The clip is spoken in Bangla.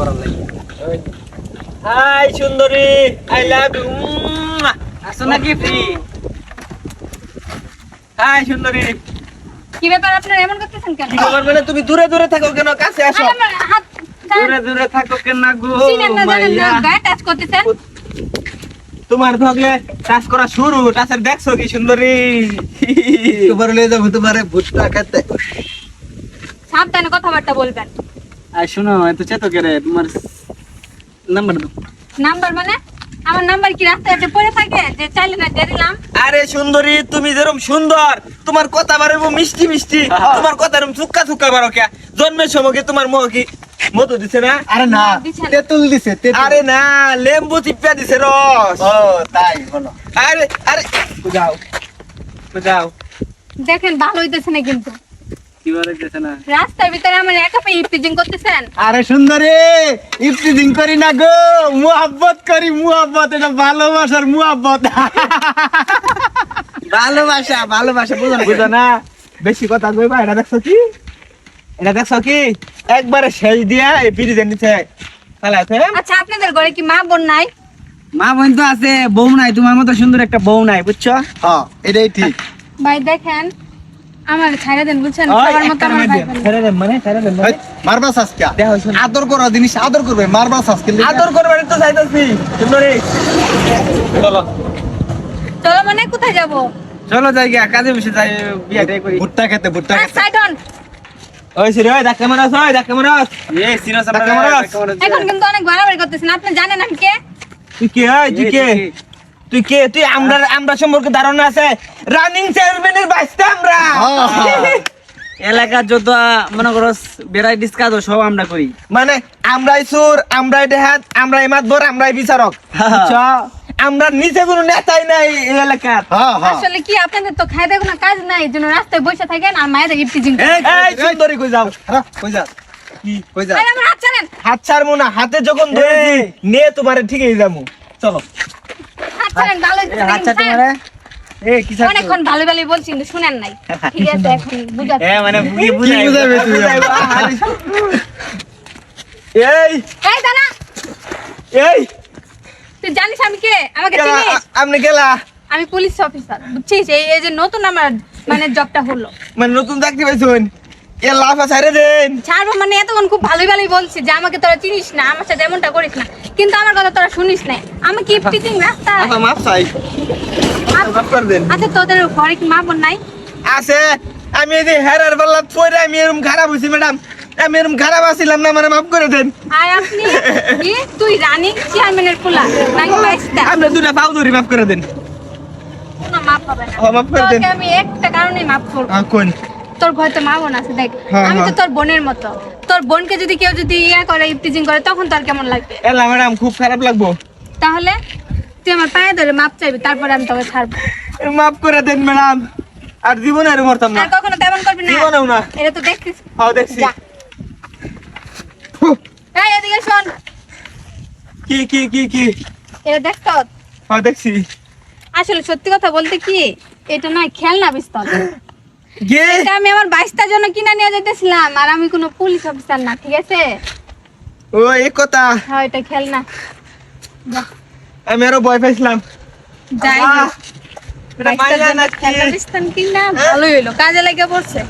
করার লাগি। হাই সুন্দরী, আই লাভ ইউ। আসো নাকি ফ্রি? হাই সুন্দরী। কি ব্যাপার আপনারা এমন করতেছেন কেন? কি খবর? মানে তুমি দূরে দূরে থাকো কেন? কাছে আসো। আরে আমার হাত দূরে দূরে থাকো কেন গো চিনেন না, জানেন না, মাইয়া? গায়ে টাচ করতেছেন। তোমার থাকলে টাচ করা শুরু, টাচের দেখছো কি সুন্দরী? তোমার লয়ে যাবো তোমারে ভুট্টা খেতে। সাবধানে কথাবার্তা বলবেন। আর শোনো, এত চেতো কে রে? তোমার নাম্বার দাও। নাম্বার মানে আমার নাম্বার কি রাস্তায় পড়ে থাকে যে চাইলে না দিয়ে দিলাম? আরে সুন্দরী, তুমি যেরকম সুন্দর, তোমার কথা বারো মিষ্টি মিষ্টি, তোমার কথা এরকম চুক্কা চুক্কা বারো কে জন্মের সময় তোমার মুখ কি মধু দিছে না? আরে না, দিছে না। তেঁতুল দিছে তেঁতুল। আরে না, লেম্বু চিপা দিছে রস। ও তাই বলো। আরে আরে যাও যাও। দেখেন ভালো হইতেছে না কিন্তু কি বলে গেছে না? রাস্তার ভিতরে আমার একা পেয়ে ইপটিজিং করতেছেন। আরে সুন্দরী, ইফতিজিং করি না গো, মুহাব্বত করি, মুহাব্বত। এটা ভালোবাসার মুহাব্বত। ভালোবাসা ভালোবাসা বুঝো না, বুঝো না, বেশি কথা কইবা। এটা দেখছো কি? এটা দেখছো কি? একবারে শেষ দিয়া এই পিরিজের নিচে ফেলাইছে। আচ্ছা আপনাদের ঘরে কি মা বোন নাই? মা বোন তো আছে, বউ নাই। তোমার মতো সুন্দর একটা বউ নাই, বুঝছো? হ্যাঁ, এটাই ঠিক। ভাই দেখেন আমার ছাইরা দেন, বুঝছেন? ওই, সবার মতো একটা আমার ভাই মাইর বোন। ছেড়ে দেন মানে, ছেড়ে দেন মানে। এই, মারবা সাজকা। দেখ হইছে না। আদর করা জিনিস আদর করবে, মারবা সাজকে। আদর করবার তো চাইতাছি সুন্দরী। চলো চলো মানে কোথায় যাব? চলো যাই গিয়া, কাজে বসে যাই, বিয়াটাই করি। ভুট্টা খেতে, ভুট্টা খেতে। Side on. ওই সিরে ওই ধাক্কা মারাস, ওই ধাক্কা মারাস। এই সিনো ধাক্কা মারাস। এখন কিন্তু অনেক বাড়াবাড়ি করতেছেন। আপনি জানেন আমি কে? তুই কে? তুই কে? তুই কে? তুই আমরা সম্পর্কে ধারণা আছে? রানিং চেয়ারম্যানের বাইসটা আমরা। হ্যাঁ। এলাকার যত মনে করো ভ্যারাইটিস কাজ সব আমরা করি। মানে আমরাই সুর, আমরাই দেহাত, আমরাই মাতবর, আমরাই বিচারক। বুঝছো? আমরা নিচে কোনো নেতাই নাই এই এলাকার। হ্যাঁ, হ্যাঁ। আসলে কি আপনাদের তো খাইতে কোনো কাজ নাই, এই জন্য রাস্তায় বসে থাকেন আর মায়েদের ইপটিজিং করেন। এই সুন্দরী কই যাও? খারাপ, কই যা? কি কই যা? আরে আমার হাত ছাড়েন, হাত ছাড়বো না, হাতে যখন ধরেছি নিয়ে তোমারে ঠিকই যাবো। চলো। হাত ছাড়েন। ভালো হইতেছে না আচ্ছা কিন্তু, তোমারে এই কি হ্যাঁ? অনেকক্ষণ ভালো ভালোই বলছি কিন্তু শুনেন নাই। ঠিক আছে এখন বুঝাচ্ছি। মানে কি বুঝাবে তুই? এই এই দাঁড়া, এই তুই জানিস আমি কে? আমাকে গেলা, চিনিস? আপনি গেলা আমি পুলিশ অফিসার, বুঝছিস? এই যে নতুন আমার মানে জবটা হলো। মানে নতুন চাকরি পাইছুন, এ লাফা ছাড়ে দেন। ছাড়বো মানে এতক্ষণ খুব ভালোই ভালোই বলছি যে আমাকে তোরা চিনিস না, আমার সাথে এমনটা করিস না, কিন্তু আমার কথা তোরা শুনিস না। আমি কি ইপটিজিং রাস্তা? আচ্ছা মাফ চাই, মাফ করে দেন। আচ্ছা তোদের ঘরে কি মা বোন নাই? আছে, আমি এই যে হেরার পাল্লা পরে আমি এরকম খারাপ হইছি ম্যাডাম, আমি এরকম খারাপ আছিলাম না, মানে মাফ করে দেন। আর আপনি কি তুই রানিং চেয়ারম্যানের পোলা নাকি বাইস্তা? আপনি দুটা পাও ধরি মাফ করে দেন। কোনো মাপ হবে না। মাফ করে দেন। তোকে আমি একটা কারণেই মাপ করবো। কোন? তোর ঘরে তো মা বোন আছে, দেখ হ্যাঁ, আমি তো হ্যাঁ। তোর বোনের মতো। তোর বোনকে যদি কেউ যদি ইয়া করে, ইপটিজিং করে, তখন তোর কেমন লাগবে? এলা ম্যাডাম খুব খারাপ লাগবো। তাহলে তুই আমার পায়ে ধরে মাপ চাইবি, তারপরে আমি তোকে ছাড়বো। মাফ করে দেন ম্যাডাম, আর জীবনে আর মরতাম না। আর কখনো তেমন করবি না। জীবনেও না। এটা তো দেখছিস। হ্যাঁ দেখছি। যা। এই এদিকে শোন, কি কি কি কি? এটা দেখ তো। হ্যাঁ দেখছি। আসলে সত্যি কথা বলতে কি, এটা নয় খেলনা পিস্তল। গে এটা আমি আমার বাইশটার জন্য কিনে নিয়ে যেতেছিলাম, আর আমি কোনো পুলিশ অফিসার না, ঠিক আছে? ও এই কথা, হ্যাঁ এটা খেলনা। যা, আমি আরো ভয় পাইছিলাম। যাই আহ, হোক, এটা বাইশটার মাইলা জন্য নাকি? খেলনা পিস্তল কিনা ভালোই হইলো, কাজে লেগে পড়ছে।